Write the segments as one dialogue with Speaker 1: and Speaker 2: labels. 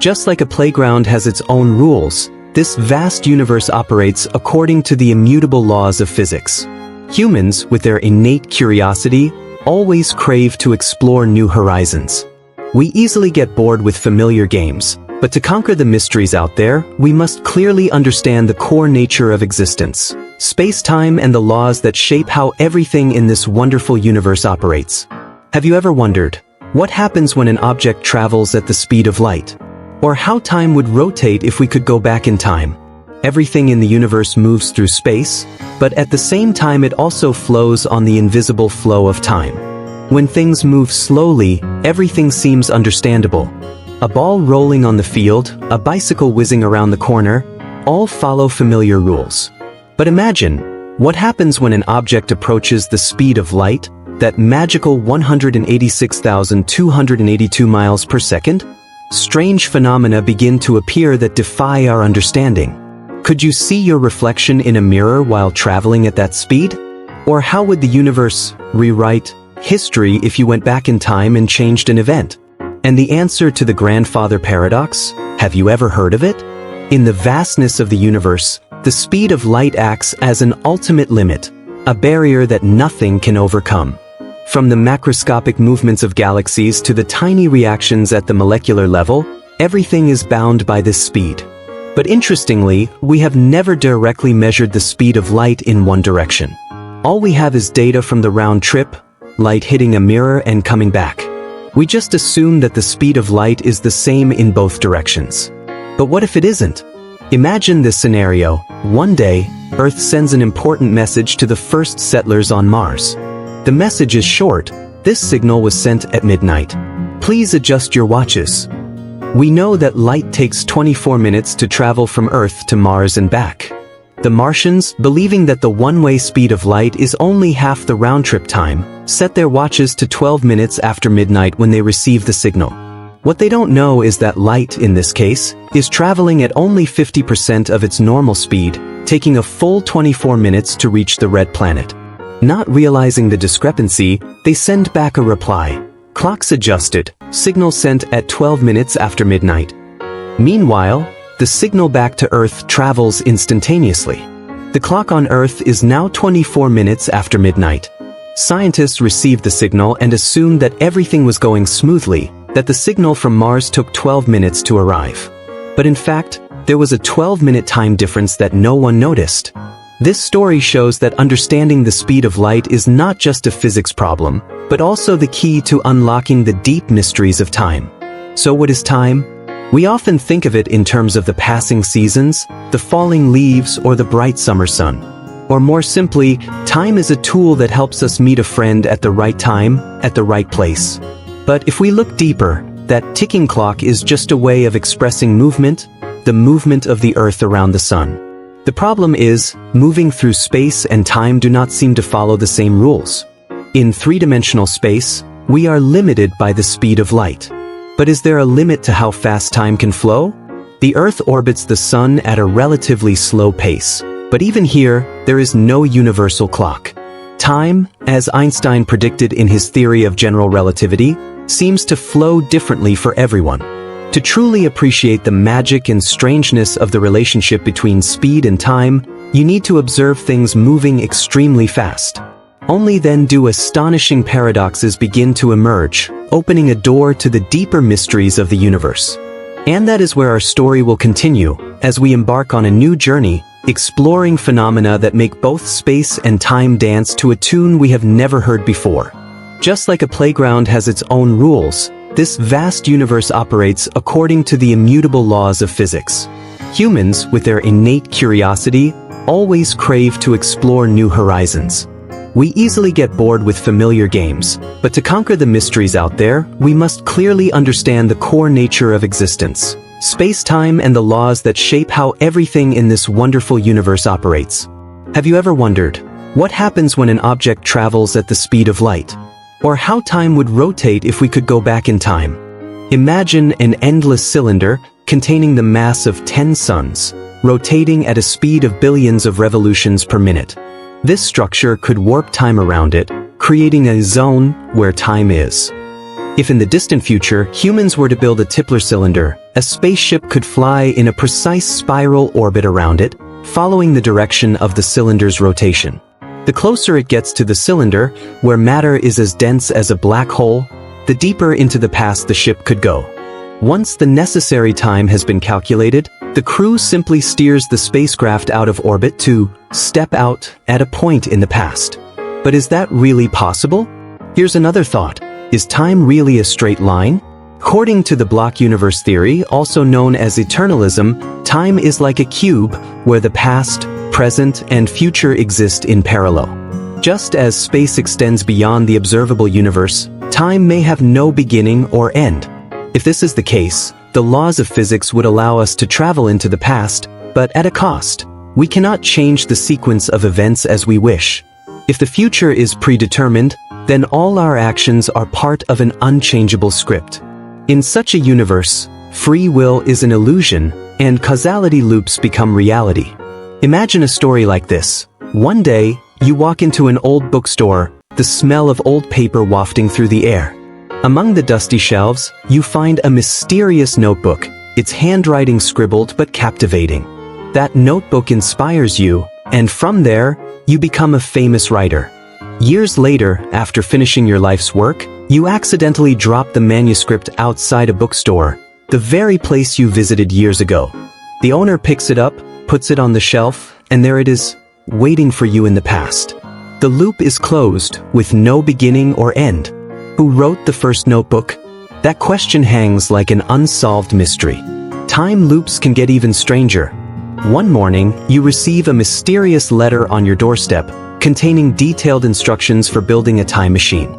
Speaker 1: Just like a playground has its own rules, this vast universe operates according to the immutable laws of physics. Humans, with their innate curiosity, always crave to explore new horizons. We easily get bored with familiar games, but to conquer the mysteries out there, we must clearly understand the core nature of existence, space-time and the laws that shape how everything in this wonderful universe operates. Have you ever wondered, what happens when an object travels at the speed of light? Or how time would rotate if we could go back in time? Everything in the universe moves through space, but at the same time it also flows on the invisible flow of time. When things move slowly, everything seems understandable. A ball rolling on the field, a bicycle whizzing around the corner, all follow familiar rules. But imagine, what happens when an object approaches the speed of light, that magical 186,282 miles per second? Strange phenomena begin to appear that defy our understanding. Could you see your reflection in a mirror while traveling at that speed? Or how would the universe rewrite history if you went back in time and changed an event? And the answer to the grandfather paradox? Have you ever heard of it? In the vastness of the universe, the speed of light acts as an ultimate limit, a barrier that nothing can overcome. From the macroscopic movements of galaxies to the tiny reactions at the molecular level, everything is bound by this speed. But interestingly, we have never directly measured the speed of light in one direction. All we have is data from the round trip, light hitting a mirror and coming back. We just assume that the speed of light is the same in both directions. But what if it isn't? Imagine this scenario. One day, Earth sends an important message to the first settlers on Mars. The message is short. This signal was sent at midnight. Please adjust your watches. We know that light takes 24 minutes to travel from Earth to Mars and back. The Martians, believing that the one-way speed of light is only half the round-trip time, set their watches to 12 minutes after midnight when they receive the signal. What they don't know is that light, in this case, is traveling at only 50% of its normal speed, taking a full 24 minutes to reach the red planet. Not realizing the discrepancy, they send back a reply. Clocks adjusted, signal sent at 12 minutes after midnight. Meanwhile, the signal back to Earth travels instantaneously. The clock on Earth is now 24 minutes after midnight. Scientists received the signal and assumed that everything was going smoothly, that the signal from Mars took 12 minutes to arrive. But in fact, there was a 12-minute time difference that no one noticed. This story shows that understanding the speed of light is not just a physics problem, but also the key to unlocking the deep mysteries of time. So what is time? We often think of it in terms of the passing seasons, the falling leaves, or the bright summer sun. Or more simply, time is a tool that helps us meet a friend at the right time, at the right place. But if we look deeper, that ticking clock is just a way of expressing movement, the movement of the Earth around the sun. The problem is, moving through space and time do not seem to follow the same rules. In three-dimensional space, we are limited by the speed of light. But is there a limit to how fast time can flow? The Earth orbits the Sun at a relatively slow pace, but even here, there is no universal clock. Time, as Einstein predicted in his theory of general relativity, seems to flow differently for everyone. To truly appreciate the magic and strangeness of the relationship between speed and time, you need to observe things moving extremely fast. Only then do astonishing paradoxes begin to emerge, opening a door to the deeper mysteries of the universe. And that is where our story will continue, as we embark on a new journey, exploring phenomena that make both space and time dance to a tune we have never heard before. Just like a playground has its own rules, this vast universe operates according to the immutable laws of physics. Humans, with their innate curiosity, always crave to explore new horizons. We easily get bored with familiar games, but to conquer the mysteries out there, we must clearly understand the core nature of existence, space-time and the laws that shape how everything in this wonderful universe operates. Have you ever wondered, what happens when an object travels at the speed of light? Or how time would rotate if we could go back in time? Imagine an endless cylinder containing the mass of 10 suns, rotating at a speed of billions of revolutions per minute. This structure could warp time around it, creating a zone where time is. If in the distant future humans were to build a Tipler cylinder, a spaceship could fly in a precise spiral orbit around it, following the direction of the cylinder's rotation. The closer it gets to the cylinder, where matter is as dense as a black hole, the deeper into the past the ship could go. Once the necessary time has been calculated, the crew simply steers the spacecraft out of orbit to step out at a point in the past. But is that really possible? Here's another thought. Is time really a straight line? According to the block universe theory, also known as eternalism, time is like a cube where the past, present, and future exist in parallel. Just as space extends beyond the observable universe, time may have no beginning or end. If this is the case, the laws of physics would allow us to travel into the past, but at a cost. We cannot change the sequence of events as we wish. If the future is predetermined, then all our actions are part of an unchangeable script. In such a universe, free will is an illusion, and causality loops become reality. Imagine a story like this. One day, you walk into an old bookstore, the smell of old paper wafting through the air. Among the dusty shelves, you find a mysterious notebook, its handwriting scribbled but captivating. That notebook inspires you, and from there, you become a famous writer. Years later, after finishing your life's work, you accidentally drop the manuscript outside a bookstore, the very place you visited years ago. The owner picks it up, puts it on the shelf, and there it is, waiting for you in the past. The loop is closed, with no beginning or end. Who wrote the first notebook? That question hangs like an unsolved mystery. Time loops can get even stranger. One morning, you receive a mysterious letter on your doorstep, containing detailed instructions for building a time machine.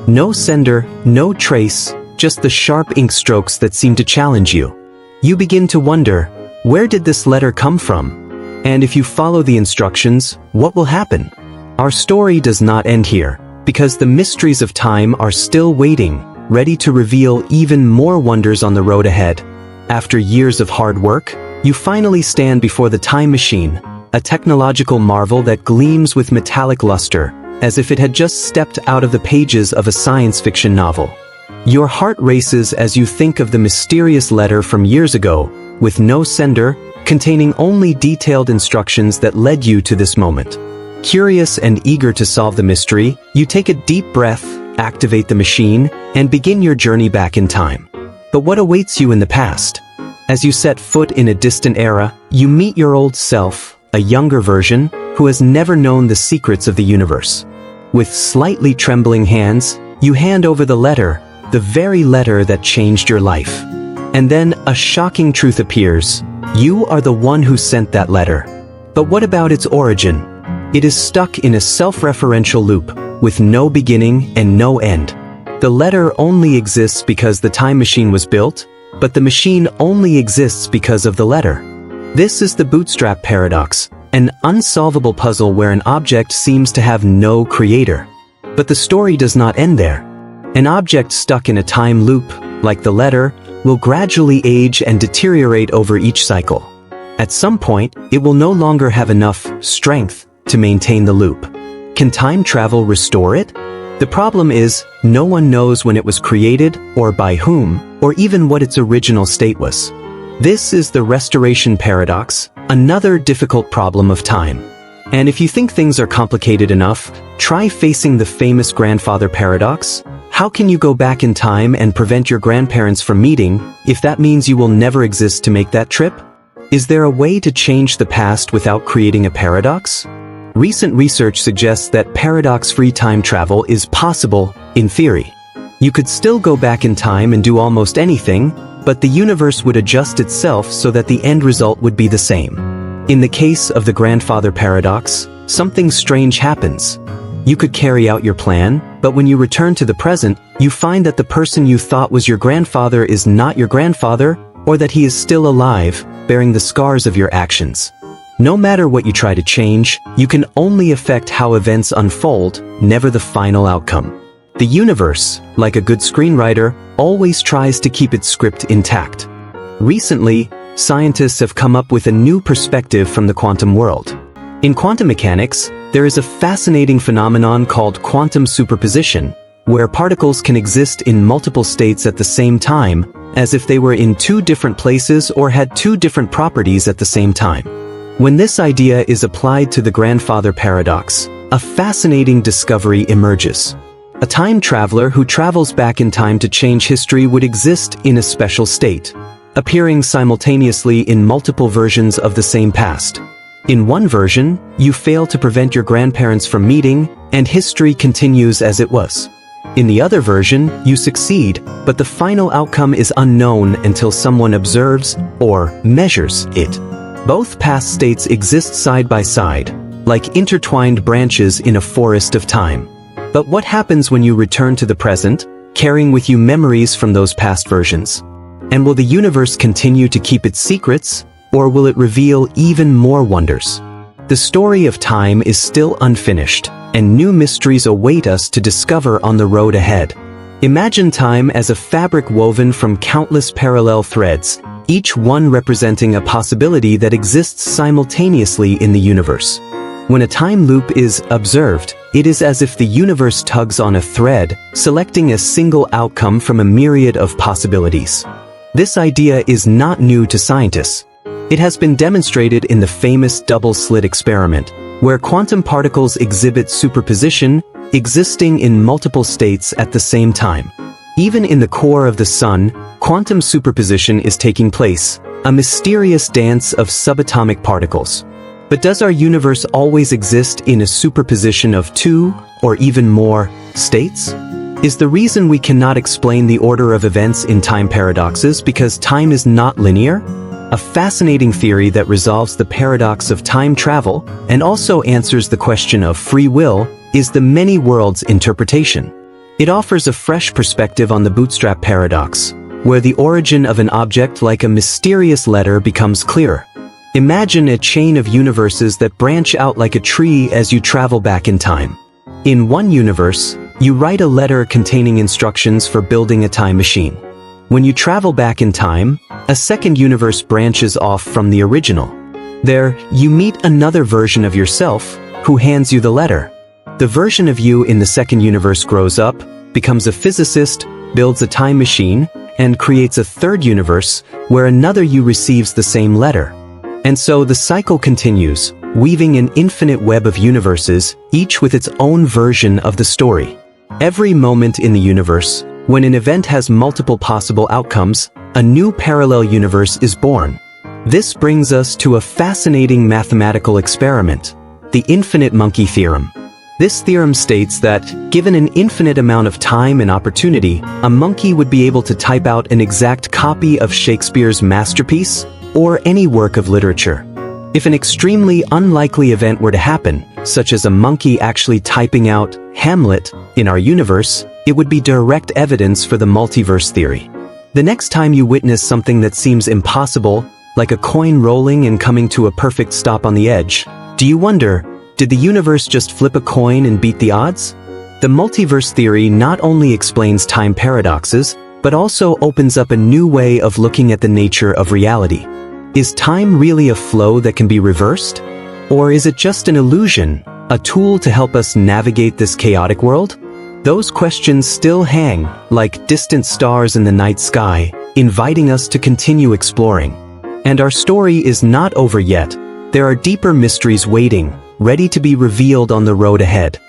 Speaker 1: No sender, no trace, just the sharp ink strokes that seem to challenge you. You begin to wonder, where did this letter come from? And if you follow the instructions, what will happen? Our story does not end here, because the mysteries of time are still waiting, ready to reveal even more wonders on the road ahead. After years of hard work, you finally stand before the time machine, a technological marvel that gleams with metallic luster, as if it had just stepped out of the pages of a science fiction novel. Your heart races as you think of the mysterious letter from years ago, with no sender, containing only detailed instructions that led you to this moment. Curious and eager to solve the mystery, you take a deep breath, activate the machine, and begin your journey back in time. But what awaits you in the past? As you set foot in a distant era, you meet your old self, a younger version, who has never known the secrets of the universe. With slightly trembling hands, you hand over the letter, the very letter that changed your life. And then a shocking truth appears. You are the one who sent that letter. But what about its origin? It is stuck in a self-referential loop, with no beginning and no end. The letter only exists because the time machine was built, but the machine only exists because of the letter. This is the bootstrap paradox, an unsolvable puzzle where an object seems to have no creator. But the story does not end there. An object stuck in a time loop, like the letter, will gradually age and deteriorate over each cycle. At some point, it will no longer have enough strength to maintain the loop. Can time travel restore it? The problem is, no one knows when it was created, or by whom, or even what its original state was. This is the restoration paradox, another difficult problem of time. And if you think things are complicated enough, try facing the famous grandfather paradox. How can you go back in time and prevent your grandparents from meeting, if that means you will never exist to make that trip? Is there a way to change the past without creating a paradox? Recent research suggests that paradox-free time travel is possible, in theory. You could still go back in time and do almost anything, but the universe would adjust itself so that the end result would be the same. In the case of the grandfather paradox, something strange happens. You could carry out your plan, but when you return to the present, you find that the person you thought was your grandfather is not your grandfather, or that he is still alive, bearing the scars of your actions. No matter what you try to change, you can only affect how events unfold, never the final outcome. The universe, like a good screenwriter, always tries to keep its script intact. Recently, scientists have come up with a new perspective from the quantum world. In quantum mechanics, there is a fascinating phenomenon called quantum superposition, where particles can exist in multiple states at the same time, as if they were in two different places or had two different properties at the same time. When this idea is applied to the grandfather paradox, a fascinating discovery emerges. A time traveler who travels back in time to change history would exist in a special state, appearing simultaneously in multiple versions of the same past. In one version, you fail to prevent your grandparents from meeting, and history continues as it was. In the other version, you succeed, but the final outcome is unknown until someone observes or measures it. Both past states exist side by side, like intertwined branches in a forest of time. But what happens when you return to the present, carrying with you memories from those past versions? And will the universe continue to keep its secrets, or will it reveal even more wonders? The story of time is still unfinished, and new mysteries await us to discover on the road ahead. Imagine time as a fabric woven from countless parallel threads, each one representing a possibility that exists simultaneously in the universe. When a time loop is observed, it is as if the universe tugs on a thread, selecting a single outcome from a myriad of possibilities. This idea is not new to scientists. It has been demonstrated in the famous double-slit experiment, where quantum particles exhibit superposition, existing in multiple states at the same time. Even in the core of the Sun, quantum superposition is taking place, a mysterious dance of subatomic particles. But does our universe always exist in a superposition of two, or even more, states? Is the reason we cannot explain the order of events in time paradoxes because time is not linear? A fascinating theory that resolves the paradox of time travel and also answers the question of free will is the many worlds interpretation. It offers a fresh perspective on the bootstrap paradox, where the origin of an object like a mysterious letter becomes clearer. Imagine a chain of universes that branch out like a tree as you travel back in time. In one universe, you write a letter containing instructions for building a time machine. When you travel back in time, a second universe branches off from the original. There, you meet another version of yourself who hands you the letter. The version of you in the second universe grows up, becomes a physicist, builds a time machine, and creates a third universe where another you receives the same letter. And so the cycle continues, weaving an infinite web of universes, each with its own version of the story. Every moment in the universe, when an event has multiple possible outcomes, a new parallel universe is born. This brings us to a fascinating mathematical experiment, the infinite monkey theorem. This theorem states that, given an infinite amount of time and opportunity, a monkey would be able to type out an exact copy of Shakespeare's masterpiece or any work of literature. If an extremely unlikely event were to happen, such as a monkey actually typing out Hamlet in our universe, it would be direct evidence for the multiverse theory. The next time you witness something that seems impossible, like a coin rolling and coming to a perfect stop on the edge, do you wonder, did the universe just flip a coin and beat the odds? The multiverse theory not only explains time paradoxes, but also opens up a new way of looking at the nature of reality. Is time really a flow that can be reversed? Or is it just an illusion, a tool to help us navigate this chaotic world? Those questions still hang, like distant stars in the night sky, inviting us to continue exploring. And our story is not over yet. There are deeper mysteries waiting, ready to be revealed on the road ahead.